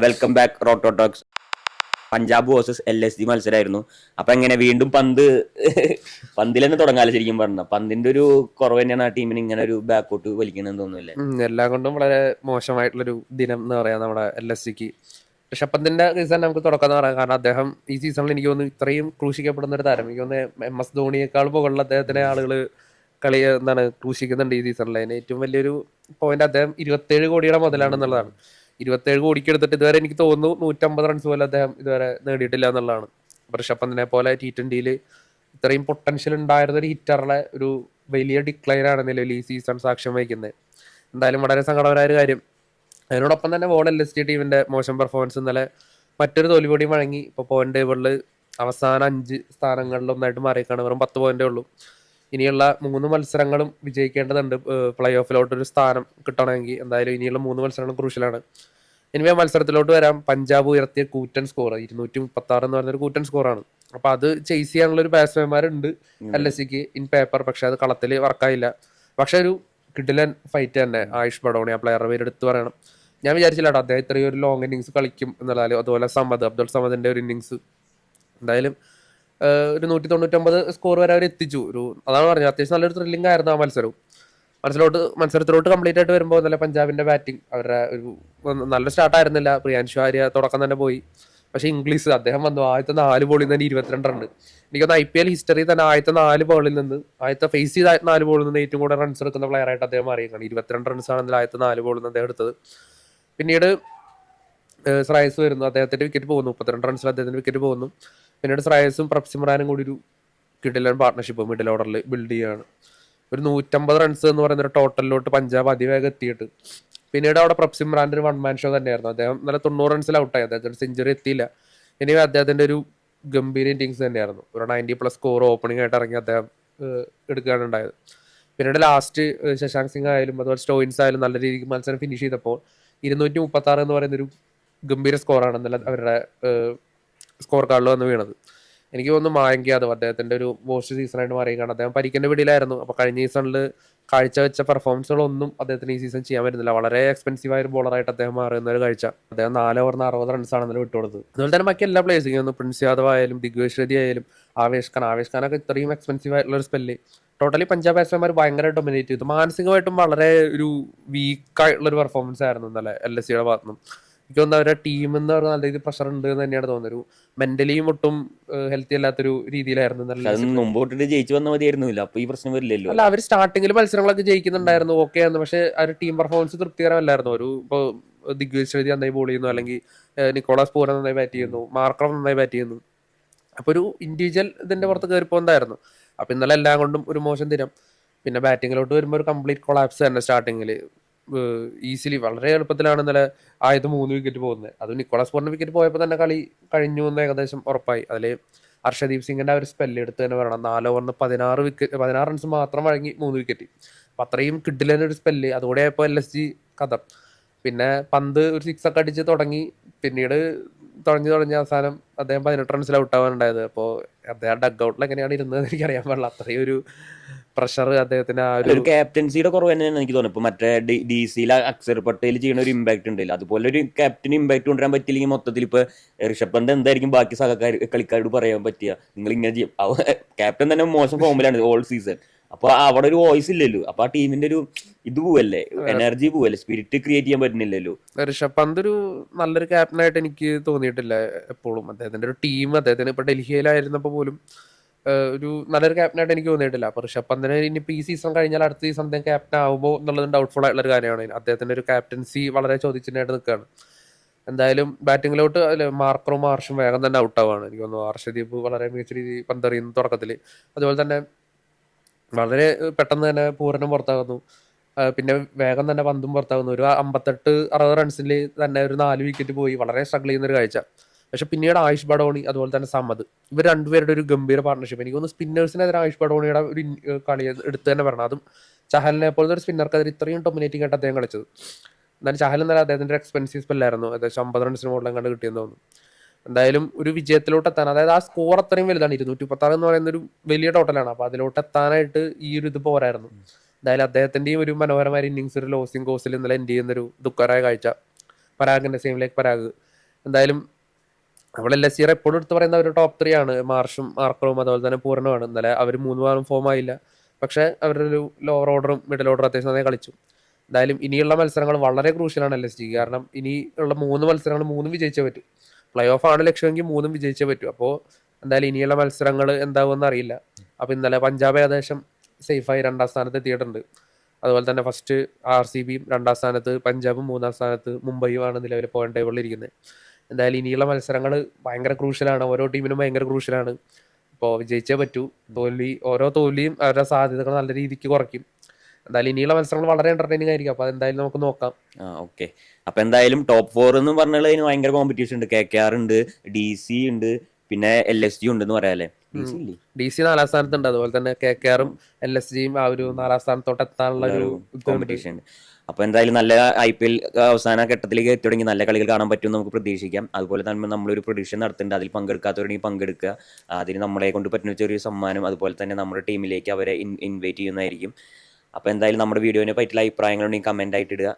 Welcome back roto talks. Punjab versus LSG മത്സരമായിരുന്നു. അപ്പൊ എങ്ങനെ വീണ്ടും പന്തിൽ തന്നെ തുടങ്ങാല്. ശരിക്കും പറഞ്ഞ പന്തിന്റെ ഒരു കുറവ് തന്നെയാണ് ആ ടീമിന് ഇങ്ങനെ ഒരു ബാക്കോട്ട് വലിക്കണമെന്ന് തോന്നുന്നില്ലേ? എല്ലാം കൊണ്ടും വളരെ മോശമായിട്ടുള്ളൊരു ദിനം എന്ന് പറയാം നമ്മുടെ LSGക്ക്. ഋഷഭ് പന്തിന്റെ സീസൺ നമുക്ക് തുടക്കം എന്ന് പറയാം. കാരണം അദ്ദേഹം ഈ സീസണിൽ എനിക്ക് തോന്നുന്നു ഇത്രയും ക്രൂശിക്കപ്പെടുന്ന ഒരു താരം. എനിക്ക് തോന്നുന്നു MS ധോണിയേക്കാൾ മുകളിൽ അദ്ദേഹത്തിനെ ആളുകൾ ക്രൂശിക്കുന്നുണ്ട് ഈ സീസണിൽ. അതിന് ഏറ്റവും വലിയൊരു പോയിന്റ് അദ്ദേഹം 27 കോടിയുടെ മുതലാണെന്നുള്ളതാണ്. 27 കോടിക്ക് എടുത്തിട്ട് ഇതുവരെ എനിക്ക് തോന്നുന്നു 150 റൺസ് പോലും അദ്ദേഹം ഇതുവരെ നേടിയിട്ടില്ല എന്നുള്ളതാണ്. ഋഷഭ് പന്തിനെ പോലെ T20 ഇത്രയും പൊട്ടൻഷ്യൽ ഉണ്ടായിരുന്ന ഒരു ഹിറ്ററിലെ ഒരു വലിയ ഡിക്ലൈൻ ആണ് നിലവിൽ ഈ സീസൺ സാക്ഷ്യം വഹിക്കുന്നത്. എന്തായാലും വളരെ സങ്കടകരമായ ഒരു കാര്യം. അതിനോടൊപ്പം തന്നെ LSG ടീമിന്റെ മോശം പെർഫോമൻസ് ഇന്നലെ മറ്റൊരു തോൽവി വഴങ്ങി. ഇപ്പോൾ പോയിന്റ് ടേബിളിൽ അവസാന 5 സ്ഥാനങ്ങളിലൊന്നായിട്ട് മാറിയേക്കാണ്. വെറും 10 പോയിന്റേ ഉള്ളൂ. ഇനിയുള്ള 3 മത്സരങ്ങളും വിജയിക്കേണ്ടതുണ്ട് പ്ലേ ഓഫിലോട്ടൊരു സ്ഥാനം കിട്ടണമെങ്കിൽ. എന്തായാലും ഇനിയുള്ള 3 മത്സരങ്ങളും ക്രൂഷ്യലാണ്. ഇനി മത്സരത്തിലോട്ട് വരാം. പഞ്ചാബ് ഉയർത്തിയ കൂറ്റൻ സ്കോർ 236 എന്ന് പറയുന്ന ഒരു കൂറ്റൻ സ്കോറാണ്. അപ്പൊ അത് ചേസ് ചെയ്യാനുള്ള ഒരു ബാറ്റ്സ്മാൻമാരുണ്ട് LSGക്ക് ഇൻ പേപ്പർ. പക്ഷെ അത് കളത്തിൽ വർക്കായില്ല. പക്ഷെ ഒരു കിഡിലൻ ഫൈറ്റ് തന്നെ ആയുഷ് ബഡോണി, ആ പ്ലെയറുടെ പേര് എടുത്ത് പറയണം. ഞാൻ വിചാരിച്ചില്ല കേട്ടോ അദ്ദേഹം ഇത്രയും ഒരു ലോങ് ഇന്നിങ്സ് കളിക്കും എന്നുള്ളത്. അതുപോലെ അബ്ദുൾ സമദിന്റെ ഒരു ഇന്നിങ്സ് എന്തായാലും ഒരു 199 സ്കോർ വരെ അവർ എത്തിച്ചു. അതാണ് പറഞ്ഞത്, അത്യാവശ്യം നല്ലൊരു ത്രില്ലിംഗ് ആയിരുന്നു ആ മത്സരത്തിലോട്ട് കംപ്ലീറ്റ് ആയിട്ട് വരുമ്പോൾ നല്ല പഞ്ചാബിന്റെ ബാറ്റിംഗ് അവരുടെ ഒരു നല്ല സ്റ്റാർട്ട് ആയിരുന്നില്ല. പ്രിയാൻഷു ആര്യ തുടക്കം തന്നെ പോയി. പക്ഷെ ഇംഗ്ലീഷ് അദ്ദേഹം വന്നു ആദ്യത്തെ 4 ബോളിൽ നിന്ന് 22 റൺ. എനിക്കൊന്ന് IPL ഹിസ്റ്ററി തന്നെ ആദ്യത്തെ 4 ബോളിൽ നിന്ന് ഫേസ് ചെയ്ത 4 ബോളിൽ നിന്ന് ഏറ്റവും കൂടുതൽ റൺസ് എടുക്കുന്ന പ്ലെയർ ആയിട്ട് അദ്ദേഹം മാറിയേക്കാണ്. 22 റൺസ് ആണ് ആദ്യത്തെ 4 ബോളിൽ നിന്ന് അദ്ദേഹം എടുത്തത്. പിന്നീട് ശ്രേയസ് വരുന്നു, അദ്ദേഹത്തിന്റെ വിക്കറ്റ് പോകുന്നു. 32 റൺസിൽ അദ്ദേഹത്തിന്റെ വിക്കറ്റ് പോകുന്നു. പിന്നീട് ശ്രേയസും പ്രപ്സിമ്രാനും കൂടി ഒരു കിടിലൻ പാർട്ട്ണർഷിപ്പ് മിഡിൽ ഓർഡറിൽ ബിൽഡ് ചെയ്യുകയാണ്. ഒരു 150 റൺസ് എന്ന് പറയുന്ന ഒരു ടോട്ടലിലോട്ട് പഞ്ചാബ് അതിവേഗം എത്തിയിട്ട് പിന്നീട് അവിടെ പ്രപ്സിമ്രാന്റെ ഒരു 1 മാൻ ഷോ തന്നെയായിരുന്നു. അദ്ദേഹം നല്ല 90 റൺസിൽ ഔട്ടായി. അദ്ദേഹത്തിന്റെ സെഞ്ചുറി എത്തിയില്ല. ഇനി അദ്ദേഹത്തിന്റെ ഒരു ഗംഭീര ഇന്നിങ്സ് തന്നെയായിരുന്നു. ഒരു 90+ സ്കോർ ഓപ്പണിംഗ് ആയിട്ട് ഇറങ്ങി അദ്ദേഹം എടുക്കുകയാണ് ഉണ്ടായത്. പിന്നീട് ലാസ്റ്റ് ശശാങ്ക് സിംഗ് ആയാലും അതുപോലെ സ്റ്റോയിൻസ് ആയാലും നല്ല രീതിക്ക് മത്സരം ഫിനിഷ് ചെയ്തപ്പോൾ 236 എന്ന് പറയുന്ന ഒരു ഗംഭീര സ്കോറാണ് ഇന്നലെ അവരുടെ സ്കോർ കാർഡിൽ വന്ന് വീണത്. എനിക്ക് തോന്നുന്നു മായങ്ക് യാദവ് അദ്ദേഹത്തിന്റെ ഒരു വേസ്റ്റ് സീസണായിട്ട് മാറിയാണ്. അദ്ദേഹം പരിക്കിന്റെ പിടിയിലായിരുന്നു. അപ്പൊ കഴിഞ്ഞ സീസണിൽ കാഴ്ചവെച്ച പെർഫോമൻസുകളൊന്നും അദ്ദേഹത്തിന് ഈ സീസൺ ചെയ്യാൻ പറ്റുന്നില്ല. വളരെ എക്സ്പെൻസീവ് ആയ ഒരു ബോളറായിട്ട് അദ്ദേഹം മാറുന്ന ഒരു കാഴ്ച. അദ്ദേഹം 4 ഓവറിന് 60 റൺസാണ് ഇന്നലെ വിട്ടുകൊടുത്തത്. അതുപോലെ തന്നെ ബാക്കി എല്ലാ പ്ലേയേഴ്സും പ്രിൻസ് യാദവ് ആയാലും ദിഗ്വേഷ് റെഡ്ഡി ആയാലും ആവേശ് ഖാനൊക്കെ ഇത്രയും എക്സ്പെൻസീവ് ആയിട്ടുള്ള ഒരു സ്പെല്ല്. ടോട്ടലി പഞ്ചാബ് ബാറ്റ്സ്മാൻമാർ ഭയങ്കര ഡൊമിനേറ്റ് ചെയ്തു. മാനസികമായിട്ടും വളരെ ഒരു വീക്കായിട്ടുള്ള ഒരു പെർഫോമൻസ് ആയിരുന്നു ഇന്നലെ LSGയുടെ ഭാഗത്തുനിന്നും. എനിക്ക് തോന്നുന്നു അവരുടെ ടീം എന്ന് പറഞ്ഞാൽ നല്ല രീതിയിൽ പ്രഷർ ഉണ്ട് എന്ന് തന്നെയാണ് തോന്നുന്നത്. ഒരു മെന്റലിയും ഒട്ടും ഹെൽത്തി അല്ലാത്തൊരു രീതിയിലായിരുന്നു. മുമ്പോട്ട് ജയിച്ചു വന്ന മതിയായിരുന്നില്ല, അപ്പൊ ഈ പ്രശ്നം വരില്ലല്ലോ. അല്ല, അവർ സ്റ്റാർട്ടിങ്ങിൽ മത്സരങ്ങളൊക്കെ ജയിക്കുന്നുണ്ടായിരുന്നു, ഓക്കെ ആയിരുന്നു. പക്ഷെ ആ ഒരു ടീം പെർഫോമൻസ് തൃപ്തികരമല്ലായിരുന്നു. ഇപ്പോൾ ദിഗ്വിജയ് ശ്രുതി നന്നായി ബോൾ ചെയ്യുന്നു, അല്ലെങ്കിൽ നിക്കോളാസ് പൂരൻ നന്നായി ബാറ്റ് ചെയ്യുന്നു, മാർക്രം നന്നായി ബാറ്റ് ചെയ്യുന്നു. അപ്പൊ ഒരു ഇൻഡിവിജ്വൽ ഇതിന്റെ പുറത്ത് കയറിപ്പോണ്ടായിരുന്നു. അപ്പൊ ഇന്നലെ എല്ലാം കൊണ്ടും ഒരു മോശം ദിനം. പിന്നെ ബാറ്റിങ്ങിലോട്ട് വരുമ്പോൾ ഒരു കംപ്ലീറ്റ് കൊളാപ്സ് തന്നെ. സ്റ്റാർട്ടിങ്ങിൽ ഈസിലി വളരെ എളുപ്പത്തിലാണ് ഇന്നലെ ആദ്യത്തെ 3 വിക്കറ്റ് പോകുന്നത്. അത് നിക്കോളാസ് പൂരന്റെ വിക്കറ്റ് പോയപ്പോൾ തന്നെ കളി കഴിഞ്ഞു എന്ന് ഏകദേശം ഉറപ്പായി. അതിൽ ഹർഷദീപ് സിംഗിന്റെ ആ ഒരു സ്പെല്ല് എടുത്ത് തന്നെ പറയണം. 4 ഓവറിന് 16 റൺസ് മാത്രം വഴങ്ങി 3 വിക്കറ്റ്. അപ്പൊ അത്രയും കിഡിലൻ ഒരു സ്പെല്ല്. അതുകൂടെ ആയപ്പോൾ LSG കഥം. പിന്നെ പന്ത് ഒരു 6 ഒക്കെ അടിച്ച് തുടങ്ങി. പിന്നീട് തുടങ്ങി അവസാനം അദ്ദേഹം 18 റൺസിൽ ഔട്ടാവാനുണ്ടായത്. അപ്പോൾ അദ്ദേഹം ഡഗ് ഔട്ടിൽ എങ്ങനെയാണ് ഇരുന്നത് എനിക്കറിയാൻ പാടില്ല. അത്രയും ഒരു പ്രഷർ അദ്ദേഹത്തിന് ആ ഒരു ക്യാപ്റ്റൻസിയുടെ കുറവ് തന്നെയാണ് എനിക്ക് തോന്നുന്നത്. ഇപ്പൊ മറ്റേ DC അക്സർ പട്ടേൽ ചെയ്യുന്ന ഒരു ഇമ്പാക്ട് ഉണ്ടല്ലോ, അതുപോലെ ഒരു ക്യാപ്റ്റന് ഇമ്പാക്ട് കൊണ്ടുവരാൻ പറ്റില്ലെങ്കിൽ മൊത്തത്തിൽ ഇപ്പൊ ഋഷഭ് പന്ത് എന്തായിരിക്കും ബാക്കി കളിക്കാരോട് പറയാൻ പറ്റുക? നിങ്ങൾ ഇങ്ങനെ ചെയ്യും. ക്യാപ്റ്റൻ തന്നെ മോശം ഫോമിലാണ് ഓൾ സീസൺ. അപ്പൊ അവിടെ ഒരു വോയിസ് ഇല്ലല്ലോ. അപ്പൊ ആ ടീമിന്റെ ഒരു ഇത് പോവല്ലേ, എനർജി പോവല്ലേ, സ്പിരിറ്റ് ക്രിയേറ്റ് ചെയ്യാൻ പറ്റുന്നില്ലല്ലോ. ഋഷഭ് പന്ത് ഒരു നല്ലൊരു ക്യാപ്റ്റനായിട്ട് എനിക്ക് തോന്നിയിട്ടില്ല എപ്പോഴും. അദ്ദേഹത്തിന്റെ ഒരു ടീം, അദ്ദേഹത്തിന് ഇപ്പൊ ഡൽഹിയിലായിരുന്നപ്പോ പോലും ഒരു നല്ലൊരു ക്യാപ്റ്റനായിട്ട് എനിക്ക് തോന്നിയിട്ടില്ല. അപ്പൊ ഋഷഭ് പന്തിന് ഇനിയിപ്പോൾ ഈ സീസൺ കഴിഞ്ഞാൽ അടുത്ത സീസൺ അദ്ദേഹം ക്യാപ്റ്റൻ ആകുമ്പോൾ എന്നുള്ളത് ഡൗട്ട്ഫുൾ ആയിട്ടുള്ള ഒരു കാര്യമാണ്. അദ്ദേഹത്തിന്റെ ഒരു ക്യാപ്റ്റൻസി വളരെ ചോദിച്ചിട്ടായിട്ട് നിൽക്കുകയാണ്. എന്തായാലും ബാറ്റിങ്ങിലോട്ട് മാർഷും വേഗം തന്നെ ഔട്ടാവാണ്. എനിക്ക് തോന്നുന്നു ഹർഷദീപ് വളരെ മികച്ച രീതിയിൽ പന്തെറിയുന്നു തുടക്കത്തിൽ. അതുപോലെ തന്നെ വളരെ പെട്ടെന്ന് തന്നെ പൂരനും പുറത്താകുന്നു. പിന്നെ വേഗം തന്നെ പന്തും പുറത്താകുന്നു. ഒരു 58-60 റൺസിൽ തന്നെ ഒരു 4 വിക്കറ്റ് പോയി. വളരെ സ്ട്രഗിൾ ചെയ്യുന്ന ഒരു കാഴ്ച. പക്ഷെ പിന്നീട് ആയുഷ് ബഡോണി അതുപോലെ തന്നെ സമദ്, ഇവർ രണ്ടുപേരുടെ ഒരു ഗംഭീര പാർട്ണർഷിപ്പ്. എനിക്ക് തോന്നുന്നു സ്പിന്നേഴ്സിനെതിരെ ആയുഷ് ബഡോണിയുടെ ഒരു കളി എടുത്ത് തന്നെ പറയണം. അതും ചഹലിനെ പോലത്തെ ഒരു സ്പിന്നർക്കെതിരെ ഇത്രയും ഡൊമിനേറ്റിംഗ് ആയിട്ട് അദ്ദേഹം കളിച്ചത്. എന്നാലും ചഹൽ എന്നല്ല അദ്ദേഹത്തിന്റെ എക്സ്പെൻസീവ് സ്പെല്ലായിരുന്നു. ഏകദേശം 50 റൺസിന് മുകളിൽ കണ്ട് കിട്ടിയെന്ന് തോന്നുന്നു. എന്തായാലും ഒരു വിജയത്തിലോട്ട് എത്താൻ, അതായത് ആ സ്കോർ അത്രയും വലുതാണ്. 236 എന്ന് പറയുന്ന ഒരു വലിയ ടോട്ടലാണ്. അപ്പൊ അതിലോട്ട് എത്താനായിട്ട് ഈ ഒരു ഇത് പോരായിരുന്നു. എന്തായാലും അദ്ദേഹത്തിന്റെയും ഒരു മനോഹരമായ ഇന്നിങ്സ് ഒരു ലോസിംഗ് കോസിൽ ഇന്നലെ എൻഡ് ചെയ്യുന്ന ഒരു ദുഃഖകരമായ കാഴ്ച. പരാഗിന്റെ സെയിം ലൈക്ക് പരാഗ്. എന്തായാലും നമ്മൾ LSG എപ്പോഴും എടുത്ത് പറയുന്ന ഒരു ടോപ്പ് 3 ആണ്. മാർഷും മാർക്കറും അതുപോലെ തന്നെ പൂർണ്ണമാണ്. ഇന്നലെ അവർ 3 വാറും ഫോം ആയില്ല. പക്ഷെ അവരുടെ ഒരു ലോവർ ഓർഡറും മിഡിൽ ഓർഡറും അത്യാവശ്യം നന്നായി കളിച്ചു. എന്തായാലും ഇനിയുള്ള മത്സരങ്ങൾ വളരെ ക്രൂഷ്യലാണ് LSG. കാരണം ഇനിയുള്ള 3 മത്സരങ്ങൾ 3 വിജയിച്ചേ പറ്റൂ. പ്ലേ ഓഫ് ആണ് ലക്ഷ്യമെങ്കിൽ 3 വിജയിച്ചേ പറ്റൂ. അപ്പോൾ എന്തായാലും ഇനിയുള്ള മത്സരങ്ങൾ എന്താവുമെന്ന് അറിയില്ല. അപ്പോൾ ഇന്നലെ പഞ്ചാബ് ഏകദേശം സേഫായി 2ാം സ്ഥാനത്ത് എത്തിയിട്ടുണ്ട്. അതുപോലെ തന്നെ ഫസ്റ്റ് RCBയും 2ാം സ്ഥാനത്ത്, പഞ്ചാബും 3ാം സ്ഥാനത്ത്, മുംബൈയും ആണ് നിലവിൽ പോയിന്റ് ടേബിളിൽ ഇരിക്കുന്നത്. എന്തായാലും ഇനിയുള്ള മത്സരങ്ങൾ ഭയങ്കര ക്രൂഷ്യലാണ്. ഓരോ ടീമിനും ഭയങ്കര ക്രൂഷ്യലാണ്. ഇപ്പോൾ വിജയിച്ചേ പറ്റൂ. ഓരോ തോൽവിയും അവരുടെ സാധ്യതകൾ നല്ല രീതിക്ക് കുറയ്ക്കും. എന്തായാലും ഇനിയുള്ള മത്സരങ്ങൾ വളരെ എന്റർടൈനിങ് ആയിരിക്കും. അപ്പോൾ അതെന്തായാലും നമുക്ക് നോക്കാം. ഓക്കെ. അപ്പൊ എന്തായാലും ടോപ്പ് 4 എന്ന് പറഞ്ഞാൽ അതിന് ഭയങ്കര കോമ്പറ്റീഷൻ ഉണ്ട്. KKR ഉണ്ട്, DC ഉണ്ട്, പിന്നെ LSG ഉണ്ടെന്ന് പറയാല്ലേ. DC 4ാം സ്ഥാനത്തുണ്ട്. അതുപോലെ തന്നെ KKRും LSGയും ആ ഒരു 4ാം സ്ഥാനത്തോട്ട് എത്താനുള്ള ഒരു കോമ്പറ്റീഷൻ. അപ്പൊ എന്തായാലും നല്ല IPL അവസാന ഘട്ടത്തിലേക്ക് എത്തി തുടങ്ങി. നല്ല കളികൾ കാണാൻ പറ്റുമെന്ന് നമുക്ക് പ്രതീക്ഷിക്കാം. അതുപോലെ തന്നെ നമ്മളൊരു പ്രഡിക്ഷൻ നടത്തുന്നുണ്ട്. അതിൽ പങ്കെടുക്കാത്തവരുണ്ടെങ്കിൽ പങ്കെടുക്കുക. അതിന് നമ്മളെ കൊണ്ട് പറ്റുന്ന ചെറിയൊരു സമ്മാനം അതുപോലെ തന്നെ നമ്മുടെ ടീമിലേക്ക് അവരെ ഇൻവൈറ്റ് ചെയ്യുന്നതായിരിക്കും. അപ്പോൾ എന്തായാലും നമ്മുടെ വീഡിയോനെ പറ്റിയുള്ള അഭിപ്രായങ്ങളുണ്ടെങ്കിൽ കമൻ്റ് ആയിട്ട് ഇടുക.